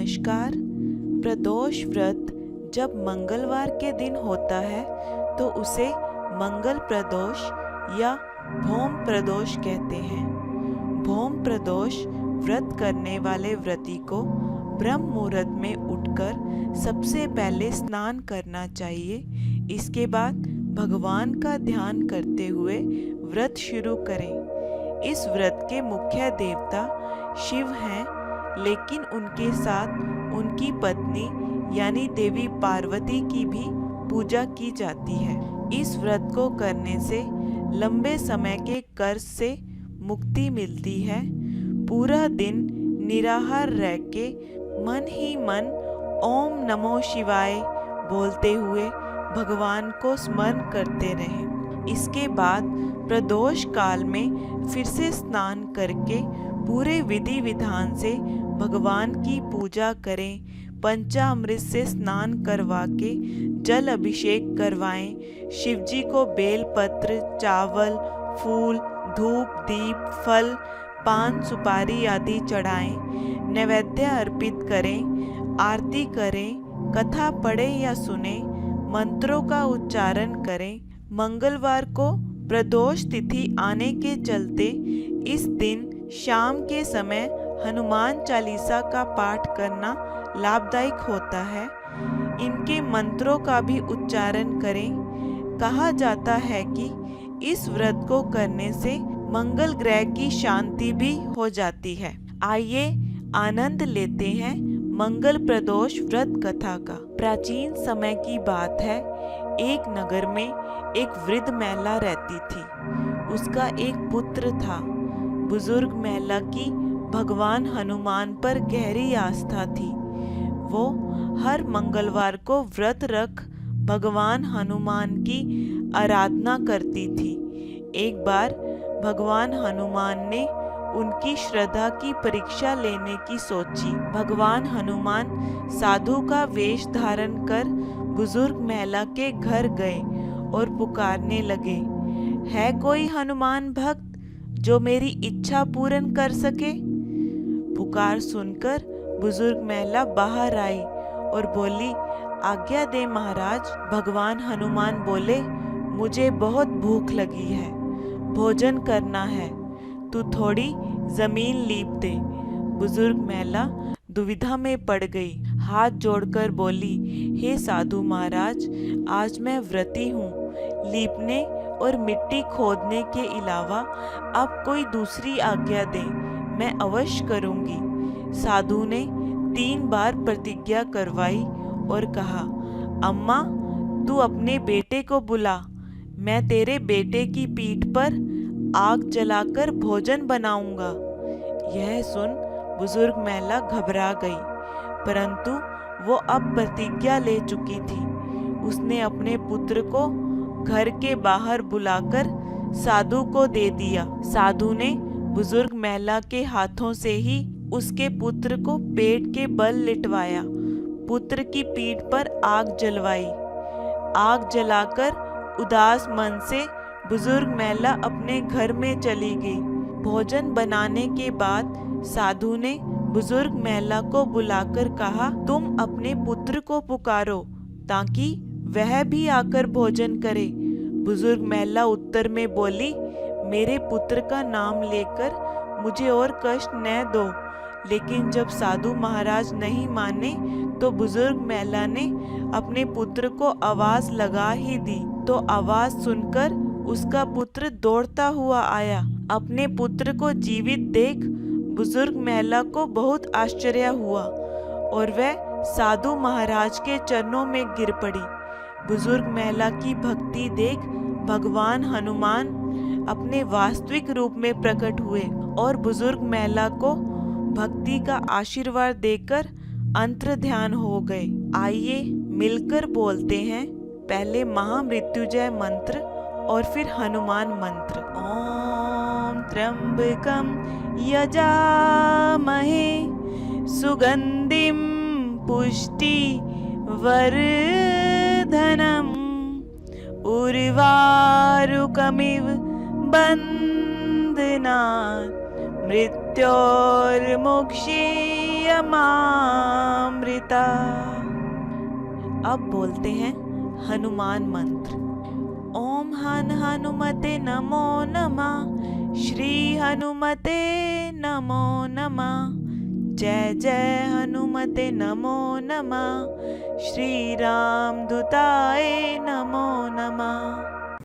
नमस्कार। प्रदोष व्रत जब मंगलवार के दिन होता है तो उसे मंगल प्रदोष या भौम प्रदोष कहते हैं। भौम प्रदोष व्रत करने वाले व्रती को ब्रह्म मुहूर्त में उठकर सबसे पहले स्नान करना चाहिए। इसके बाद भगवान का ध्यान करते हुए व्रत शुरू करें। इस व्रत के मुख्य देवता शिव हैं, लेकिन उनके साथ उनकी पत्नी यानी देवी पार्वती की भी पूजा की जाती है। इस व्रत को करने से लंबे समय के कर्ज से मुक्ति मिलती है। पूरा दिन निराहार रह के मन ही मन ओम नमो शिवाय बोलते हुए भगवान को स्मरण करते रहें। इसके बाद प्रदोष काल में फिर से स्नान करके पूरे विधि विधान से भगवान की पूजा करें। पंचामृत से स्नान करवा के जल अभिषेक करवाएं। शिवजी को बेलपत्र, चावल, फूल, धूप, दीप, फल, पान, सुपारी आदि चढ़ाएं। नैवेद्य अर्पित करें, आरती करें, कथा पढ़े या सुने, मंत्रों का उच्चारण करें। मंगलवार को प्रदोष तिथि आने के चलते इस दिन शाम के समय हनुमान चालीसा का पाठ करना लाभदायक होता है। इनके मंत्रों का भी उच्चारण करें। कहा जाता है कि इस व्रत को करने से मंगल ग्रह की शांति भी हो जाती है। आइए आनंद लेते हैं मंगल प्रदोष व्रत कथा का। प्राचीन समय की बात है। एक नगर में एक वृद्ध महिला रहती थी। उसका एक पुत्र था। बुजुर्ग महिला की भगवान हनुमान पर गहरी आस्था थी। वो हर मंगलवार को व्रत रख भगवान हनुमान की आराधना करती थी। एक बार भगवान हनुमान ने उनकी श्रद्धा की परीक्षा लेने की सोची। भगवान हनुमान साधु का वेश धारण कर बुजुर्ग महिला के घर गए और पुकारने लगे, है कोई हनुमान भक्त जो मेरी इच्छा पूर्ण कर सके? पुकार सुनकर बुजुर्ग महिला बाहर आई और बोली, आज्ञा दे महाराज। भगवान हनुमान बोले, मुझे बहुत भूख लगी है, भोजन करना है, तू थोड़ी जमीन लीप दे। बुजुर्ग महिला दुविधा में पड़ गई। हाथ जोड़कर बोली, हे साधु महाराज, आज मैं व्रती हूँ। लीपने और मिट्टी खोदने के अलावा अब कोई दूसरी आज्ञा दे, मैं अवश्य करूँगी। साधु ने 3 बार प्रतिज्ञा करवाई और कहा, अम्मा तू अपने बेटे को बुला, मैं तेरे बेटे की पीठ पर आग जलाकर भोजन बनाऊंगा। यह सुन बुजुर्ग महिला घबरा गई, परंतु वो अब प्रतिज्ञा ले चुकी थी। उसने अपने पुत्र को घर के बाहर बुलाकर साधु को दे दिया। साधु ने बुजुर्ग महिला के हाथों से ही उसके पुत्र को पेट के बल लिटवाया, पुत्र की पीठ पर आग जलवाई। आग जलाकर उदास मन से बुजुर्ग महिला अपने घर में चली गई। भोजन बनाने के बाद साधु ने बुजुर्ग महिला को बुलाकर कहा, तुम अपने पुत्र को पुकारो ताकि वह भी आकर भोजन करे। बुजुर्ग महिला उत्तर में बोली, मेरे पुत्र का नाम लेकर मुझे और कष्ट न दो। लेकिन जब साधु महाराज नहीं माने तो बुजुर्ग महिला ने अपने पुत्र को आवाज लगा ही दी। तो आवाज सुनकर उसका पुत्र दौड़ता हुआ आया। अपने पुत्र को जीवित देख बुजुर्ग महिला को बहुत आश्चर्य हुआ और वह साधु महाराज के चरणों में गिर पड़ी। बुजुर्ग महिला की भक्ति देख भगवान हनुमान अपने वास्तविक रूप में प्रकट हुए और बुजुर्ग महिला को भक्ति का आशीर्वाद देकर अंतर ध्यान हो गए। आइए मिलकर बोलते हैं पहले महामृत्युंजय मंत्र और फिर हनुमान मंत्र। ओम त्र्यंबकं यजामहे सुगंधिं पुष्टिवर्धनम् उर्वारुकमिव बन्धनात् मृत्योर्मुक्षीयमामृतात्। दूता। अब बोलते हैं हनुमान मंत्र। ओम हनुमते नमो नमः। श्री हनुमते नमो नमः। जय जय हनुमते नमो नमः। श्री राम दूताय नमो नमः।